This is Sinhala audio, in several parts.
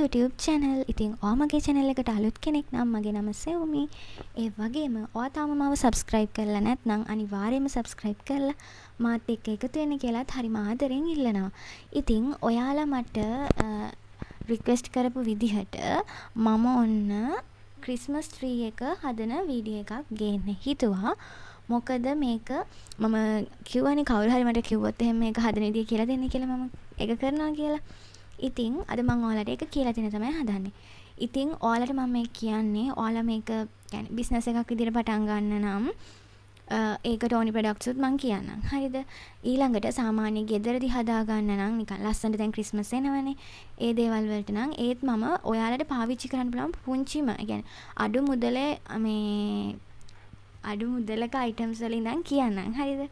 YouTube channel. ඉතින් ඔයාමගේ channel එකට අලුත් කෙනෙක් නම් මගේ නම සෙවුමි. ඒ වගේම ඔයා තාම මාව subscribe කරලා නැත්නම් අනිවාර්යයෙන්ම subscribe කරලා මාත් එක්ක එකතු වෙන්න කියලාත් හරිම ආදරෙන් ඉල්ලනවා. ඉතින් ඔයාලා මට request කරපු විදිහට මම ඔන්න Christmas tree එක හදන වීඩියෝ එකක් ගේන්න හිතුවා. මොකද මේක මම කිව්වනේ කවුරු හරි මට කිව්වොත් එහෙම මේක හදන විදිය කියලා දෙන්න කියලා මම ඒක කරනවා කියලා. ඉතින් අද මම ඔයාලට ඒක කියලා දෙන්න තමයි හදන්නේ. ඉතින් ඔයාලට මම මේ කියන්නේ ඔයාලා මේක يعني බිස්නස් එකක් විදිහට පටන් ගන්න නම් ඒකට ඕනි ප්‍රොඩක්ට්ස් උත් මම කියන්නම්. හරිද? ඊළඟට සාමාන්‍ය ගෙදරදී හදා ගන්න නම් නිකන් ලස්සනට දැන් ක්‍රිස්මස් එනවනේ. ඒ දේවල් වලට නම් ඒත් මම ඔයාලට පාවිච්චි කරන්න පුළුවන් පුංචිම يعني අඩු මුදලේ අඩු මුදලක අයිටම්ස් වලින් ඉඳන් කියන්නම්. හරිද?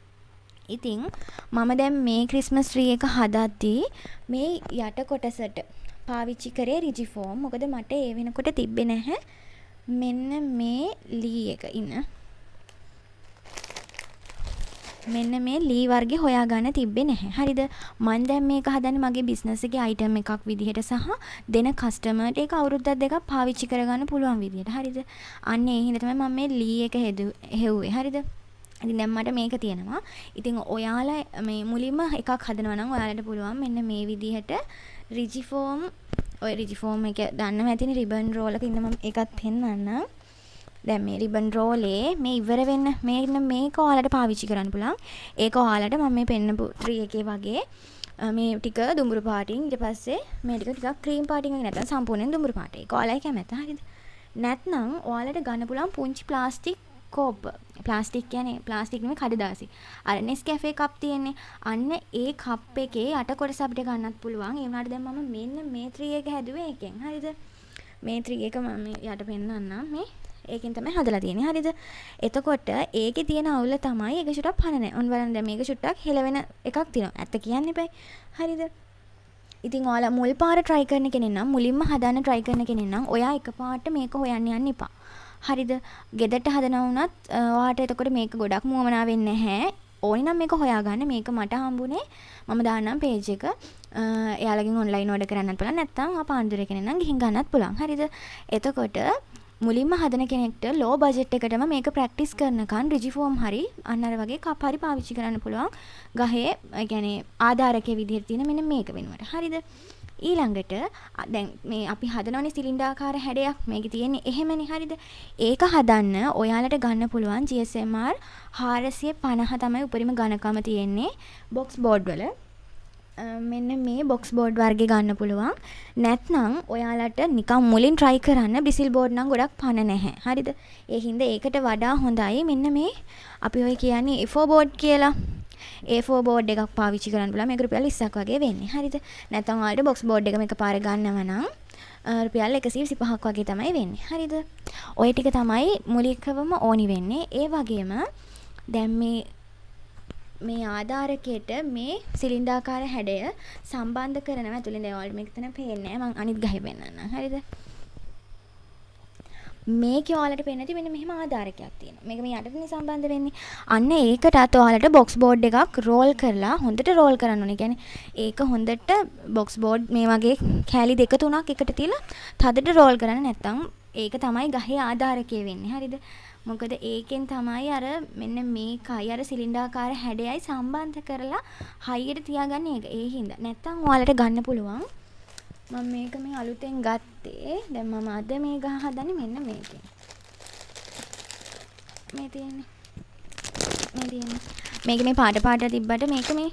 ඉතින් මම දැන් මේ ක්‍රිස්මස් ට්‍රී එක හදද්දී මේ යට කොටසට පාවිච්චි කරේ රිජිෆෝම්. මොකද මට ඒ වෙනකොට තිබ්බේ නැහැ මෙන්න මේ ලී එක ඉන්න. මෙන්න මේ ලී වර්ගේ හොයාගන්න තිබ්බේ නැහැ. හරිද? මම දැන් මේක හදන්නේ මගේ බිස්නස් එකේ අයිටම් එකක් විදිහට සහ දෙන කස්ටමර්ට ඒක අවුරුද්දක් දෙකක් පාවිච්චි කරගන්න පුළුවන් විදිහට. හරිද? අන්න ඒ හින්දා තමයි මම මේ ලී එක හෙව්වේ. හරිද? ඉතින් දැන් මට මේක තියෙනවා. ඉතින් ඔයාලා මේ මුලින්ම එකක් හදනවා නම් ඔයාලට පුළුවන් මෙන්න මේ විදිහට රිජිෆෝම් ඔය රිජිෆෝම් එක දන්නව ඇතිනේ රිබන් රෝල් එක ඉන්න මම ඒකත් පෙන්නන්නම්. දැන් මේ රිබන් රෝලේ මේ ඉවර වෙන්න මේක ඔයාලට පාවිච්චි කරන්න පුළුවන්. ඒක ඔයාලට මම මේ පෙන්නපු ට්‍රී එකේ වගේ මේ ටික දුඹුරු පාටින් ඊට පස්සේ මේ ටික ක්‍රීම් පාටින් වගේ නැත්නම් සම්පූර්ණයෙන් දුඹුරු පාට. ඒක ඔයාලයි කැමැත්ත. හරිද? නැත්නම් ඔයාලට ගන්න පුළුවන් පුංචි ප්ලාස්ටික් කෝප්. ප්ලාස්ටික් කියන්නේ ප්ලාස්ටික් නෙමෙයි කඩදාසි. අර Nescafe කප් තියෙන්නේ. අන්න ඒ කප් එකේ යට කොටස අපිට ගන්නත් පුළුවන්. ඒ වුණාට දැන් මම මෙන්න මේ ට්‍රී එක හැදුවේ ඒකෙන්. හරිද? මේ ට්‍රී එක මම යට පෙන්නන්නම් මේ. ඒකෙන් තමයි හදලා තියෙන්නේ. හරිද? එතකොට ඒකේ තියෙන අවුල තමයි ඒක චුට්ටක් පණ නැහැ. ඔන්න බලන්න දැන් මේක චුට්ටක් හෙලවෙන එකක් තියෙනවා. ඇත්ත කියන්න එපා. හරිද? ඉතින් ඔයාලා මුල් පාර try කරන කෙනෙක් නම් මුලින්ම හදන්න try කරන කෙනෙක් නම් ඔයා එකපාරට මේක හොයන්න යන්න එපා. හරිද? ගෙදරට හදනවා වුණත් ඔයාට එතකොට මේක ගොඩක් මුවමනා වෙන්නේ නැහැ. ඕනි නම් මේක හොයාගන්න. මේක මට හම්බුනේ මම දාන්නම් page එක. එයාලගෙන් online order කරන්නත් පුළුවන්. නැත්නම් පාන්දුරේ කෙනෙක් නම් ගිහින් ගන්නත් පුළුවන්. හරිද? එතකොට මුලින්ම හදන කෙනෙක්ට low budget එකටම මේක practice කරනකන් රිජිෆෝම් හරි අන්න අර වගේ කප් හරි පාවිච්චි කරන්න පුළුවන්. ගහේ ඒ කියන්නේ ආධාරකයේ විදිහට තියෙන මෙන්න මේක වෙනුවට. හරිද? ඊළඟට දැන් මේ අපි හදනවනේ සිලින්ඩාකාර හැඩයක් මේකේ තියෙන්නේ එහෙමනේ. හරිද? ඒක හදන්න ඔයාලට ගන්න පුළුවන් GSMR 450 තමයි උපරිම ඝනකම තියෙන්නේ box board වල. මෙන්න මේ box board වර්ගේ ගන්න පුළුවන්. නැත්නම් ඔයාලට නිකන් මුලින් try කරන්න බ්‍රිසිල් board නම් ගොඩක් පණ නැහැ. හරිද? ඒ හින්දා ඒකට වඩා හොඳයි මෙන්න මේ අපි ඔය කියන්නේ A4 board කියලා. A4 board එකක් පාවිච්චි කරන්න පුළුවන්. මේක රුපියල් 20ක් වගේ වෙන්නේ. හරිද? නැත්නම් ඔයාලට box board එක එකපාර ගන්නව නම් රුපියල් 125ක් වගේ තමයි වෙන්නේ. හරිද? ඔය ටික තමයි මුලිකවම ඕනි වෙන්නේ. ඒ වගේම දැන් මේ ආධාරකයට මේ සිලින්ඩාකාර හැඩය සම්බන්ධ කරනවා. ඇතුලේ දැන් ඔයාලට මේක තන පේන්නේ නැහැ. මම අනිත් ගහේ පෙන්නන්නම්. හරිද? මේකේ ඔයාලට පේන්නේ නැති මෙන්න මෙහෙම ආධාරකයක් තියෙනවා. මේක මේ යටටනේ සම්බන්ධ වෙන්නේ. අන්න ඒකටත් ඔයාලට box board එකක් roll කරලා හොඳට roll කරන්න ඕනේ. කියන්නේ ඒක හොඳට box board මේ වගේ කෑලි දෙක තුනක් එකට තියලා තදට roll කරන්න. නැත්නම් ඒක තමයි ගහේ ආධාරකය වෙන්නේ. හරිද? මොකද ඒකෙන් තමයි අර මෙන්න මේකයි අර සිලින්ඩාකාර හැඩයයි සම්බන්ධ කරලා හයියට තියාගන්නේ ඒක. ඒ හින්දා නැත්නම් ඔයාලට ගන්න පුළුවන්. මම මේක මේ අලුතෙන් ගත්තේ. දැන් මම අද මේ ගහ හදන්නේ මෙන්න මේකෙන්. මේ තියෙන්නේ. මේක මේ පාට තිබ්බට මේක මේ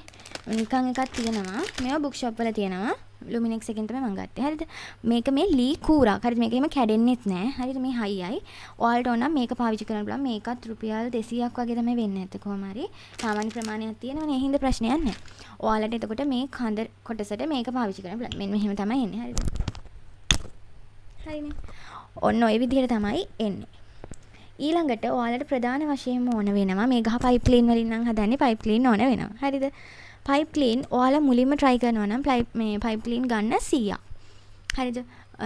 නිකන් එකක් තියෙනවා. මේවා බුක් ෂොප් වල තියෙනවා. ලුමිනෙක්ස් එකෙන් තමයි මම ගත්තේ. හරිද? මේක මේ ලී කූරක්. හරිද? මේක එහෙම කැඩෙන්නෙත් නෑ. හරිද? මේ හයියයි. ඔයාලට ඕන නම් මේක පාවිච්චි කරන්න පුළුවන්. මේකත් රුපියල් 200ක් වගේ තමයි වෙන්නේ නැත්te කොහොම හරි. සාමාන්‍ය ප්‍රමාණයක් තියෙනවනේ. ඒ හින්දා ප්‍රශ්නයක් නෑ. ඔයාලට එතකොට මේ කඳ කොටසට මේක පාවිච්චි කරන්න පුළුවන්. මෙන්න මෙහෙම තමයි එන්නේ. හරිද? හරිනේ. ඔන්න ඔය විදිහට තමයි එන්නේ. ඊළඟට ඔයාලට ප්‍රධාන වශයෙන්ම ඕන වෙනවා මේ ගහ පයිප් ක්ලීන් වලින් නම් හදන්නේ පයිප් ක්ලීන් ඕන වෙනවා. හරිද? පයිප් ක්ලීන් ඔයාලා මුලින්ම try කරනවා නම් පයිප් ක්ලීන් ගන්න 100ක්. හරිද?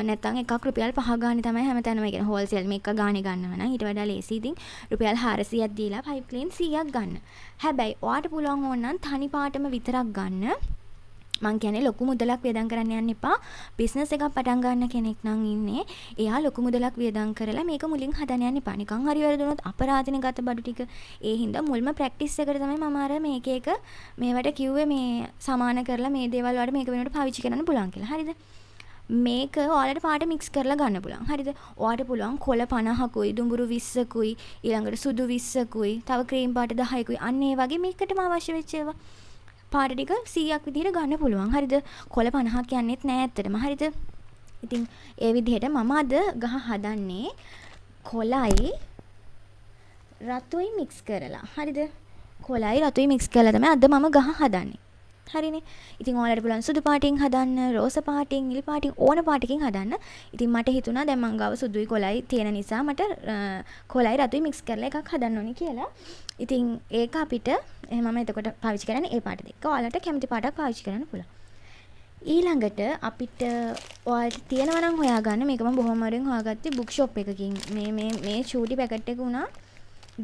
නැත්නම් එකක් රුපියල් 5 ගානේ තමයි හැමතැනම කියන්නේ හෝල්සේල් මේක ගානේ ගන්නවා නම් ඊට වඩා ලේසි. ඉතින් රුපියල් 400ක් දීලා පයිප් ක්ලීන් 100ක් ගන්න. හැබැයි ඔයාට පුළුවන් ඕන නම් තනි පාටම විතරක් ගන්න. මං කියන්නේ ලොකු මුදලක් වියදම් කරන්න යන්න එපා. බිස්නස් එකක් පටන් ගන්න කෙනෙක් නම් ඉන්නේ. එයා ලොකු මුදලක් වියදම් කරලා මේක මුලින් හදන්න යන්න එපා. නිකන් හරි වැරදුනොත් අපරාධනේ ගත බඩු ටික. ඒ හින්දා මුල්ම ප්‍රැක්ටිස් එකට තමයි මම අර මේක එක මේවට කිව්වේ මේ සමාන කරලා මේ දේවල් වලට මේක වෙනකොට පාවිච්චි කරන්න පුළුවන් කියලා. හරිද? මේක ඔයාලට පාට මික්ස් කරලා ගන්න පුළුවන්. හරිද? ඔයාලට පුළුවන් කොළ 50කුයි, දුඹුරු 20කුයි, ඊළඟට සුදු 20කුයි, තව ක්‍රීම් පාට 10කුයි. අන්න ඒ වගේ මේකටම අවශ්‍ය වෙච්ච ඒවා පාට ටික 100ක් විදිහට ගන්න පුළුවන්. හරිද? කොළ 50ක් යන්නෙත් නෑ ඇත්තටම. හරිද? ඉතින් ඒ විදිහට මම අද ගහ හදන්නේ කොළයි රතුයි මික්ස් කරලා. හරිද? කොළයි රතුයි මික්ස් කරලා තමයි අද මම ගහ හදන්නේ. හරිනේ. ඉතින් ඔයාලට පුළුවන් සුදු පාටින් හදන්න, රෝස පාටින්, නිල් පාටින් ඕන පාටකින් හදන්න. ඉතින් මට හිතුණා දැන් මං ගාව සුදුයි කොළයි තියෙන නිසා මට කොළයි රතුයි මික්ස් කරලා එකක් හදන්න ඕනේ කියලා. ඉතින් ඒක අපිට මම එතකොට පාවිච්චි කරන්නේ ඒ පාට දෙක. ඔයාලට කැමති පාටක් පාවිච්චි කරන්න පුළුවන්. ඊළඟට අපිට ඔයාලට තියෙනවා නම් හොයාගන්න. මේක මම බොහොම අමාරුවෙන් හොයාගත්තේ බුක් ෂොප් එකකින්. මේ චූටි පැකට් එක උනා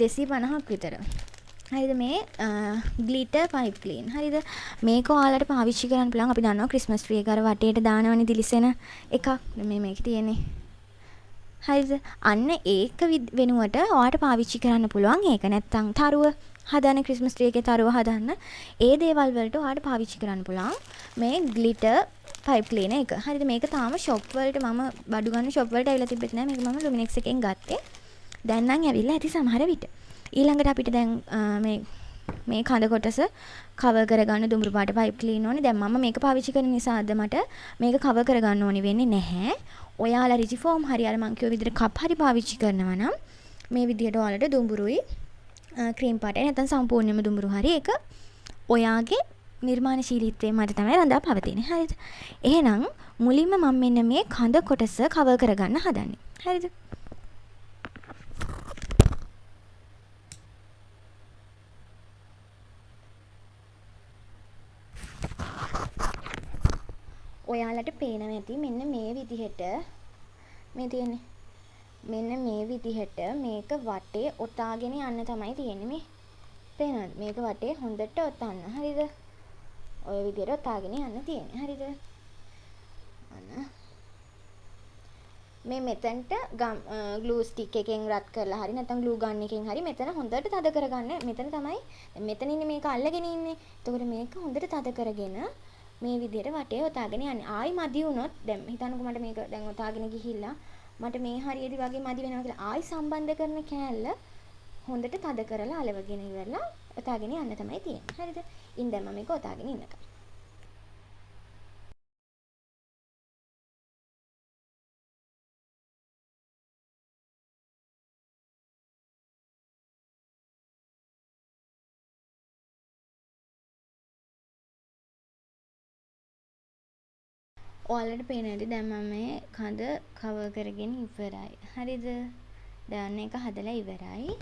250ක් විතර. හරිද? මේ ග්ලිටර් පයිප් ක්ලීන්. හරිද? මේක ඔයාලට පාවිච්චි කරන්න පුළුවන්. අපි දන්නවා ක්‍රිස්මස් ට්‍රී එක අර වටේට දානවනේ දිලිසෙන එකක්. මේක තියෙන්නේ. හරිද? අන්න ඒක වෙනුවට ඔයාලට පාවිච්චි කරන්න පුළුවන්. ඒක නැත්තම් තරුව හදන ක්‍රිස්මස් ට්‍රී එකේ තරුව හදන්න. ඒ දේවල් වලට ඔයාලට පාවිච්චි කරන්න පුළුවන්. මේ ග්ලිටර් පයිප් ක්ලීනර් එක. හරිද? මේක තාම ෂොප් වලට මම බඩු ගන්න ෂොප් වලට ඇවිල්ලා තිබෙත් නෑ. මේක මම ලුමිනෙක්ස් එකෙන් ගත්තේ. දැන් නම් ඇවිල්ලා ඇති සමහර විට. ඊළඟට අපිට දැන් මේ කඳ කොටස කවර් කරගන්න දුඹුරු පාට පයිප් ක්ලීන් ඕනේ. දැන් මම මේක පාවිච්චි කරන නිසා අද මට මේක කවර් කරගන්න ඕනේ වෙන්නේ නැහැ. ඔයාලා රිජිෆෝම් හරි අර මං කියව විදිහට කප් හරි පාවිච්චි කරනවා නම් මේ විදිහට ඔයාලට දුඹුරුයි ක්‍රීම් පාටයි නැත්නම් සම්පූර්ණයෙන්ම දුඹුරු හරි ඒක ඔයාගේ නිර්මාණශීලීත්වයේ මත තමයි රඳා පවතින්නේ. හරිද? එහෙනම් මුලින්ම මම මෙන්න මේ කඳ කොටස කවර් කරගන්න හදන්නේ. හරිද? ඔයාලට පේනවා ඇති මෙන්න මේ විදිහට මේ තියෙන්නේ. මෙන්න මේ විදිහට මේක වටේ ඔතාගෙන යන්න තමයි තියෙන්නේ මේ. තේනවද? මේක වටේ හොඳට ඔතන්න. හරිද? ඔය විදිහට ඔතාගෙන යන්න තියෙන්නේ. හරිද? අන්න මේ මෙතනට ග්ලූ ස්ටික් එකෙන් රත් කරලා හරි නැත්නම් ග්ලූ ගන් එකෙන් හරි මෙතන හොඳට තද කරගන්න. මෙතන තමයි මෙතන ඉන්නේ මේක අල්ලගෙන ඉන්නේ. එතකොට මේක හොඳට තද කරගෙන මේ විදිහට වටේ ඔතාගෙන යන්නේ. ආයි මදි වුණොත් දැන් හිතන්නකෝ මට මේක දැන් ඔතාගෙන ගිහිල්ලා මට මේ හරියදී වගේ මදි වෙනවා කියලා ආයි සම්බන්ධ කරන කෑල්ල හොඳට තද කරලා අලවගෙන ඉවරලා ඔතාගෙන යන්න තමයි තියෙන්නේ. හරිද? ඉතින් දැන් මම මේක ඔතාගෙන ඉන්නකම්. ඔයාලට පේනවා ඇති දැන් මම මේ කඳ කවර් කරගෙන ඉවරයි. හරිද? දැන් ඒක හදලා ඉවරයි.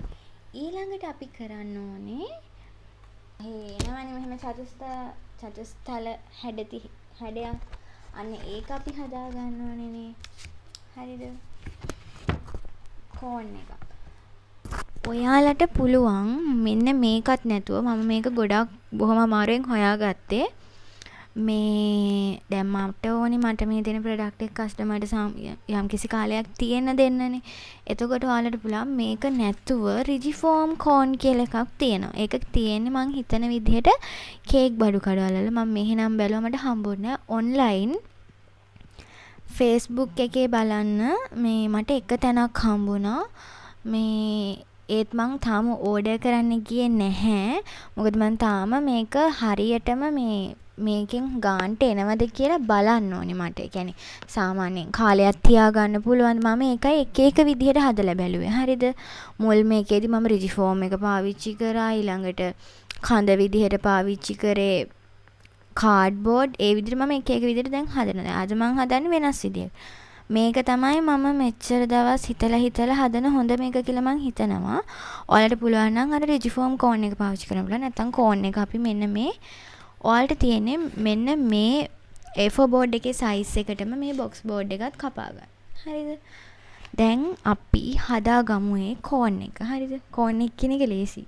ඊළඟට අපි කරන්න ඕනේ එනවනේ මෙහෙම චතුස්තල හැඩයක්. අන්න ඒක අපි හදා ගන්න ඕනේනේ. හරිද? කෝන් එක. ඔයාලට පුළුවන් මෙන්න මේකත් නැතුව මම මේක ගොඩක් බොහොම අමාරුවෙන් හොයාගත්තේ. මේ දැන් මට මේ දෙන ප්‍රොඩක්ට් එක කස්ටමර්ට යම් කිසි කාලයක් තියෙන්න දෙන්නනේ. එතකොට ඔයාලට පුළුවන් මේක නැතුව රිජිෆෝම් කෝන් කියලා එකක් තියෙනවා. ඒක තියෙන්නේ මං හිතන විදිහට කේක් බඩු කඩවල. මම මෙහෙනම් බැලුවා මට හම්බුනේ ඔන්ලයින් Facebook එකේ බලන්න මේ මට එක තැනක් හම්බුණා. මේ ඒත් මං තාම ඕඩර් කරන්න ගියේ නැහැ. මොකද මං තාම මේක හරියටම මේකෙන් ගාන්ට එනවද කියලා බලන්න ඕනේ මට. ඒ කියන්නේ සාමාන්‍යයෙන් කාලයක් තියාගන්න පුළුවන්. මම ඒකයි එක එක විදිහට හදලා බැලුවේ. හරිද? මුල් මේකේදී මම රිජිෆෝම් එක පාවිච්චි කරා. ඊළඟට කඳ විදිහට පාවිච්චි කරේ කාඩ්බෝඩ්. ඒ විදිහට මම එක එක විදිහට දැන් හදනවා. අද මම හදන්නේ වෙනස් විදිහට. මේක තමයි මම මෙච්චර දවස් හිතලා හදන හොඳ මේක කියලා මං හිතනවා. ඔයාලට පුළුවන් නම් අර රිජිෆෝම් කෝන් එක පාවිච්චි කරන්න පුළුවන්. නැත්නම් කෝන් එක අපි මෙන්න මේ ඔයාලට තියෙන්නේ මෙන්න මේ A4 බෝඩ් එකේ සයිස් එකටම මේ බොක්ස් බෝඩ් එකත් කපා ගන්න. හරිද? දැන් අපි හදාගමු ඒ කෝන් එක. හරිද? කෝන් එක කියන එක ලේසි.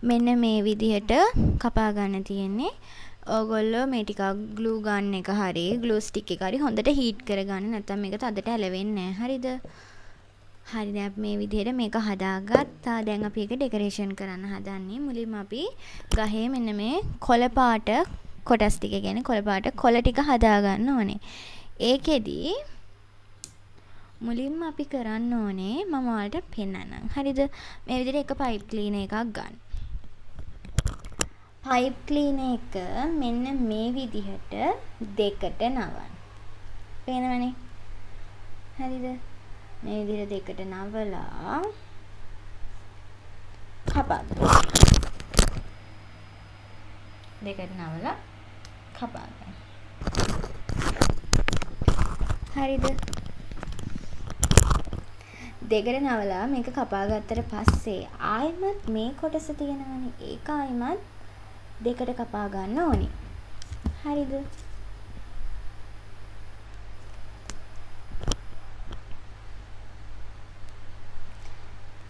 මෙන්න මේ විදිහට කපා ගන්න තියෙන්නේ. ඔයගොල්ලෝ මේ ටික ග්ලූ ගන් එක හරි ග්ලූ ස්ටික් එක හරි හොඳට හීට් කරගන්න. නැත්නම් මේක තදට ඇලවෙන්නේ නැහැ. හරිද? හරි දැන් මේ විදිහට මේක හදාගත්තා. දැන් අපි ඒක ඩෙකරේෂන් කරන්න හදන්නේ. මුලින්ම අපි ගහේ මෙන්න මේ කොළ පාට කොටස් ටික කියන්නේ කොළ පාට කොළ ටික හදා ගන්න ඕනේ. ඒකෙදි මුලින්ම අපි කරන්න ඕනේ මම ඔයාලට පෙන්නන්නම්. හරිද? මේ විදිහට එක පයිප් ක්ලීනර් එකක් ගන්න. පයිප් ක්ලීනර් එක මෙන්න මේ විදිහට දෙකට නවන්න. පේනවනේ? හරිද? මේ විදිහට දෙකට නවලා කපා ගන්න. දෙකට නවලා කපා ගන්න. හරිද? දෙකට නවලා මේක කපා ගත්තට පස්සේ ආයෙමත් මේ කොටස තියෙනවනේ. ඒක ආයෙමත් දෙකට කපා ගන්න ඕනේ. හරිද?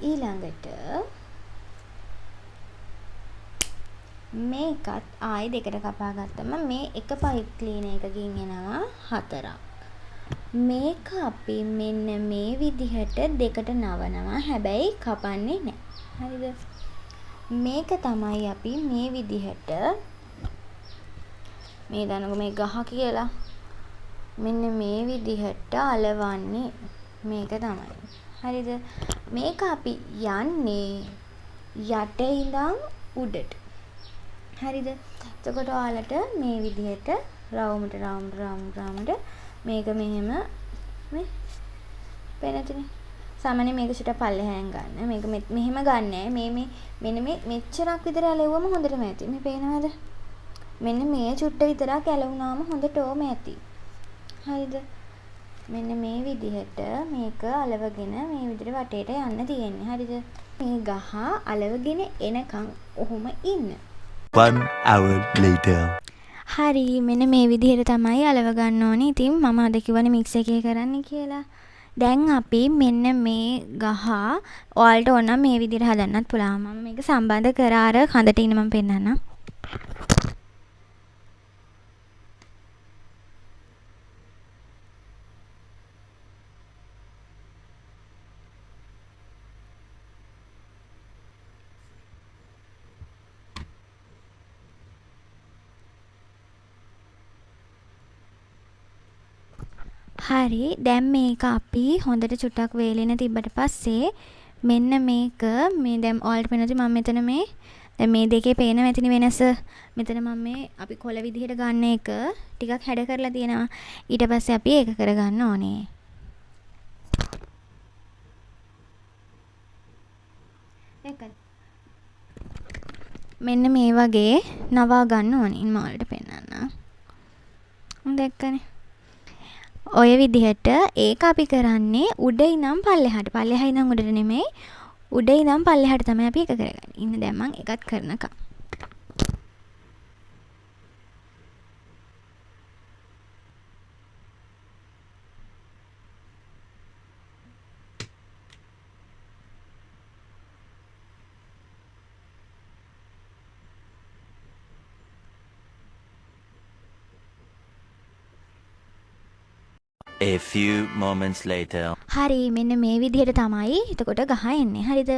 ඊළඟට මේකත් ආයෙ දෙකට කපා ගත්තම මේ එක පයිප් ක්ලීනර් එකකින් එනවා 4ක්. මේක අපි මෙන්න මේ විදිහට දෙකට නවනවා. හැබැයි කපන්නේ නැහැ. හරිද? මේක තමයි අපි මේ විදිහට මේ දනග මේ ගහ කියලා මෙන්න මේ විදිහට අලවන්නේ. මේක තමයි. හරිද? මේක අපි යන්නේ යට ඉඳන් උඩට. හරිද? එතකොට ඔයාලට මේ විදිහට රවුමට මේක මෙහෙම මේ පේනතුනේ. සාමාන්‍යයෙන් මේක චුට්ටක් පල්ලෙහාෙන් ගන්න. මේක මෙහෙම ගන්නෑ. මෙන්න මේ මෙච්චරක් විතර ඇලෙවුවම හොඳටම ඇති. මේ පේනවද? මෙන්න මේ චුට්ට විතරක් ඇලවුනාම හොඳටම ඇති. හරිද? මෙන්න මේ විදිහට මේක අලවගෙන මේ විදිහට වටේට යන්න තියෙන්නේ. හරිද? මේ ගහ අලවගෙන එනකන් ඔහොම ඉන්න. 1 hour later. හරි මෙන්න මේ විදිහට තමයි අලව ගන්න ඕනේ. ඉතින් මම අද කිව්වනේ මික්ස් එකේ කරන්න කියලා. දැන් අපි මෙන්න මේ ගහ ඔයාලට ඕන නම් මේ විදිහට හදන්නත් පුළුවන්. මම මේක සම්බන්ධ කරා අර කඳට ඉන්න මම පෙන්නන්නම්. හරි දැන් මේක අපි හොඳට චුට්ටක් වේලෙන තිබ්බට පස්සේ මෙන්න මේක මේ දැන් ඔයාලට පේනද මම මෙතන මේ දැන් මේ දෙකේ පේන මෙතන වෙනස මෙතන මම මේ අපි කොළ විදිහට ගන්න එක ටිකක් හැඩ කරලා තියෙනවා ඊට පස්සේ අපි ඒක කරගන්න ඕනේ මෙන්න මේ වගේ නවා ගන්න ඕනේ මම ඔයාලට පෙන්නන්න දැක්කනේ ඔය විදිහට ඒක අපි කරන්නේ උඩ ඉඳන් පල්ලෙහාට. පල්ලෙහා ඉඳන් උඩට නෙමෙයි. උඩ ඉඳන් පල්ලෙහාට තමයි අපි ඒක කරගන්නේ. ඉන්න දැන් මම එකත් කරනකම්. A few moments later. හරි මෙන්න මේ විදිහට තමයි එතකොට ගහ එන්නේ. හරිද?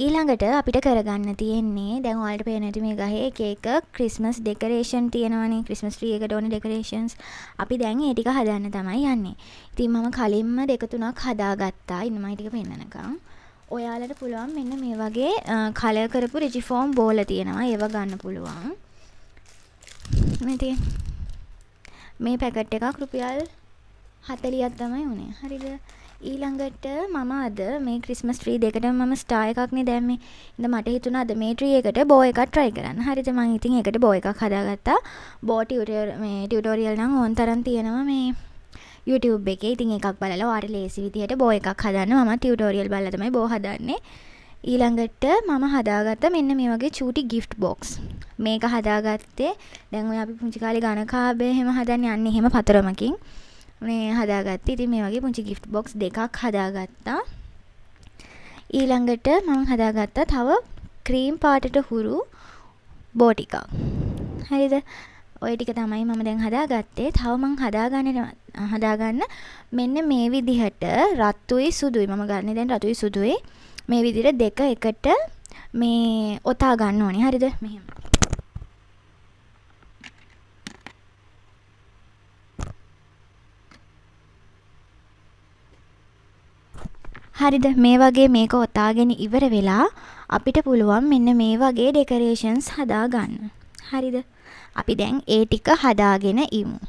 ඊළඟට අපිට කරගන්න තියෙන්නේ දැන් ඔයාලට පේන ඇති මේ ගහේ එක එක ක්‍රිස්මස් ඩෙකරේෂන් තියෙනවානේ. ක්‍රිස්මස් ට්‍රී එකට ඕනේ ඩෙකරේෂන්ස්. අපි දැන් ඒ ටික හදන්න තමයි යන්නේ. ඉතින් මම කලින්ම දෙක තුනක් හදාගත්තා. ඉන්න මම ටික පෙන්නනකම්. ඔයාලට පුළුවන් මෙන්න මේ වගේ කලර් කරපු රිජිෆෝම් බෝල තියෙනවා. ඒව ගන්න පුළුවන්. මේ පැකට් එකක් රුපියල් 40ක් තමයි උනේ. හරිද? ඊළඟට මම අද මේ ක්‍රිස්මස් ට්‍රී දෙකටම මම ස්ටාර් එකක් නේ දැම්මේ. ඉතින් මට හිතුණා අද මේ ට්‍රී එකට බෝ එකක් try කරන්න. හරිද? මම ඉතින් ඒකට බෝ එකක් හදාගත්තා. බෝ ටියුටෝරියල් නම් ඕන තරම් තියෙනවා මේ YouTube එකේ. ඉතින් එකක් බලලා ඔයාලට ලේසි විදිහට බෝ එකක් හදන්න මම ටියුටෝරියල් බලලා තමයි බෝ හදන්නේ. ඊළඟට මම හදාගත්ත මෙන්න මේ වගේ චූටි gift box. මේක හදාගත්තේ දැන් ඔය අපි පුංචි කාලේ ගණකාභය එහෙම හදන්නේ යන්නේ එහෙම පතරමකින්. මේ හදාගත්තේ. ඉතින් මේ වගේ පුංචි gift box දෙකක් හදාගත්තා. ඊළඟට මම හදාගත්තා තව ක්‍රීම් පාටට හුරු බෝ ටිකක්. හරිද? ඔය ටික තමයි මම දැන් හදාගත්තේ. තව මං හදාගන්න මෙන්න මේ විදිහට රතුයි සුදුයි. මම ගන්නේ දැන් රතුයි සුදුයි. මේ විදිහට දෙක එකට මේ ඔතා ගන්න ඕනේ. හරිද? මෙහෙම. හරිද? මේ වගේ මේක ඔතාගෙන ඉවර වෙලා අපිට පුළුවන් මෙන්න මේ වගේ ඩෙකරේෂන්ස් හදාගන්න. හරිද? අපි දැන් ඒ ටික හදාගෙන ඉමු.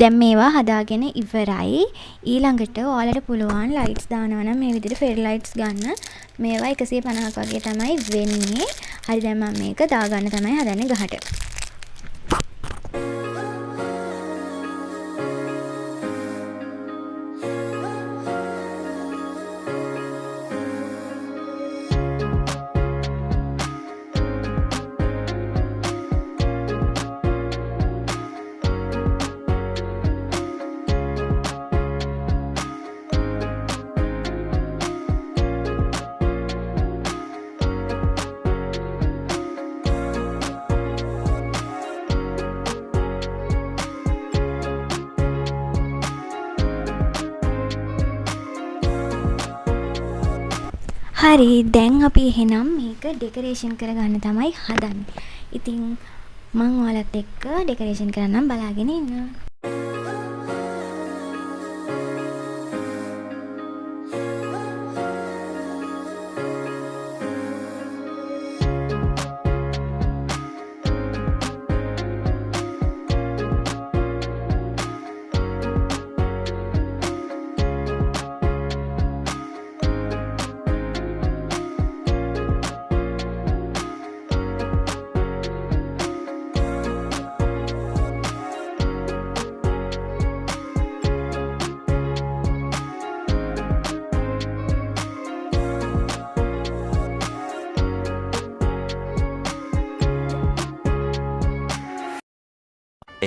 දැන් මේවා හදාගෙන ඉවරයි. ඊළඟට ඔයාලට පුළුවන් ලයිට්ස් දානවා නම් මේ විදිහට ෆෙරි ලයිට්ස් ගන්න. මේවා 150ක් වගේ තමයි වෙන්නේ. හරි දැන් මම මේක දාගන්න තමයි හදන්නේ ගහට. හරි දැන් අපි එහෙනම් මේක ඩෙකරේෂන් කරගන්න තමයි හදන්නේ. ඉතින් මම ඔයාලත් එක්ක ඩෙකරේෂන් කරන්නම් බලාගෙන ඉන්න.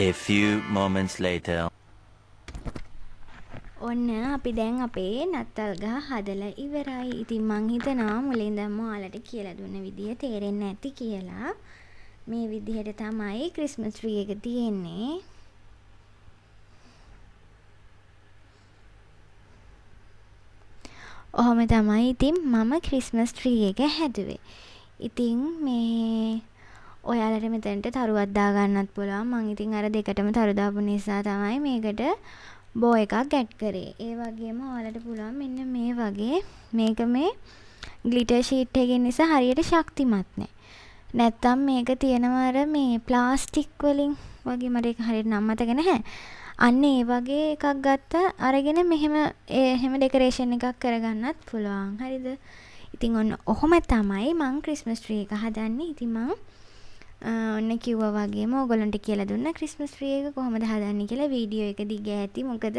A few moments later. ඔන්න අපි දැන් අපේ නත්තල් ගහ හදලා ඉවරයි. ඉතින් මං හිතනවා මුලින්දම ඔයාලට කියලා දුන්න විදිය තේරෙන්නේ නැති කියලා. මේ විදිහට තමයි ක්‍රිස්මස් ට්‍රී එක තියෙන්නේ. ඔහොම තමයි ඉතින් මම ක්‍රිස්මස් ට්‍රී එක හැදුවේ. ඉතින් මේ ඔයාලට මෙතනට තරුවක් දාගන්නත් පුළුවන්. මං ඉතින් අර දෙකටම තරු දාපු නිසා තමයි මේකට බෝ එකක් ඇඩ් කරේ. ඒ වගේම ඔයාලට පුළුවන් මෙන්න මේ වගේ මේක මේ ග්ලිටර් ෂීට් එකකින් නිසා හරියට ශක්තිමත් නැහැ. නැත්තම් මේක තියෙනවා අර මේ ප්ලාස්ටික් වලින් වගේ මට ඒක හරියට නම් මතක නැහැ. අන්න ඒ වගේ එකක් ගත්ත අරගෙන එහෙම ඩෙකරේෂන් එකක් කරගන්නත් පුළුවන්. හරිද? ඉතින් ඔන්න ඔහොම තමයි මං ක්‍රිස්මස් ට්‍රී එක හදන්නේ. ඉතින් මං ඔන්න කිව්වා වගේම ඕගොල්ලන්ට කියලා දුන්නා ක්‍රිස්මස් ට්‍රී එක කොහොමද හදන්නේ කියලා. වීඩියෝ එක දිග ඇති. මොකද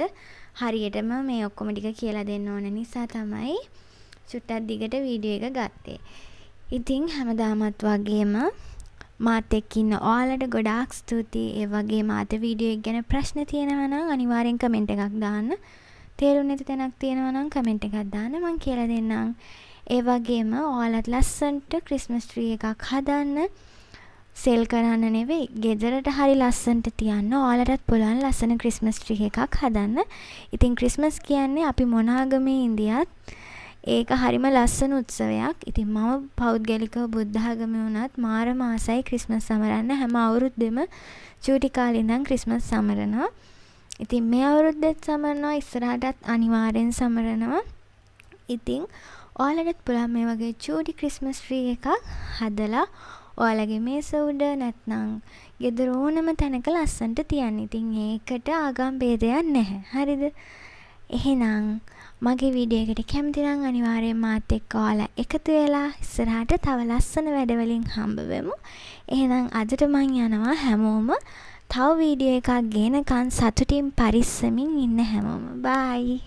හරියටම මේ ඔක්කොම ටික කියලා දෙන්න ඕන නිසා තමයි චුට්ටක් දිගට වීඩියෝ එක ගත්තේ. ඉතින් හැමදාමත් වගේම මාත් එක්ක ඉන්න ඔයාලට ගොඩාක් ස්තුතියි. ඒ වගේම අද වීඩියෝ එක ගැන ප්‍රශ්න තියෙනවා නම් අනිවාර්යෙන් කමෙන්ට් එකක් දාන්න. තේරුම් නැති තැනක් තියෙනවා නම් කමෙන්ට් එකක් දාන්න මං කියලා දෙන්නම්. ඒ වගේම ඔයාලත් ලස්සනට ක්‍රිස්මස් ට්‍රී එකක් හදන්න. සෙල් කරන්න නෙවෙයි, ගෙදරට හරි ලස්සනට තියන්න. ඔයාලටත් පුළුවන් ලස්සන ක්‍රිස්මස් ට්‍රී එකක් හදන්න. ඉතින් ක්‍රිස්මස් කියන්නේ අපි මොන ආගමේ ඉඳියත් ඒක හරිම ලස්සන උත්සවයක්. ඉතින් මම පෞද්ගලිකව බුද්ධ ආගමේ වුණත් මාරම ආසයි ක්‍රිස්මස් සමරන්න. හැම අවුරුද්දෙම චූටි කාලේ ඉඳන් ක්‍රිස්මස් සමරනවා. ඉතින් මේ අවුරුද්දෙත් සමරනවා, ඉස්සරහටත් අනිවාර්යෙන් සමරනවා. ඉතින් ඔයාලටත් පුළුවන් මේ වගේ චූටි ක්‍රිස්මස් ට්‍රී එකක් හදලා ඔයාලගේ මේස උඩ නැත්නම් ගෙදර ඕනම තැනක ලස්සනට තියන්න. ඉතින් ඒකට ආගම් ભેදයක් නැහැ. හරිද? එහෙනම් මගේ වීඩියෝ එකට කැමති නම් අනිවාර්යෙන් මාත් එක්ක ඔයාලා එකතු වෙලා ඉස්සරහට තව ලස්සන වැඩවලින් හම්බ වෙමු. එහෙනම් අදට මං යනවා. හැමෝම තව වීඩියෝ එකක් ගෙනකන් සතුටින් පරිස්සමින් ඉන්න හැමෝම. බයි.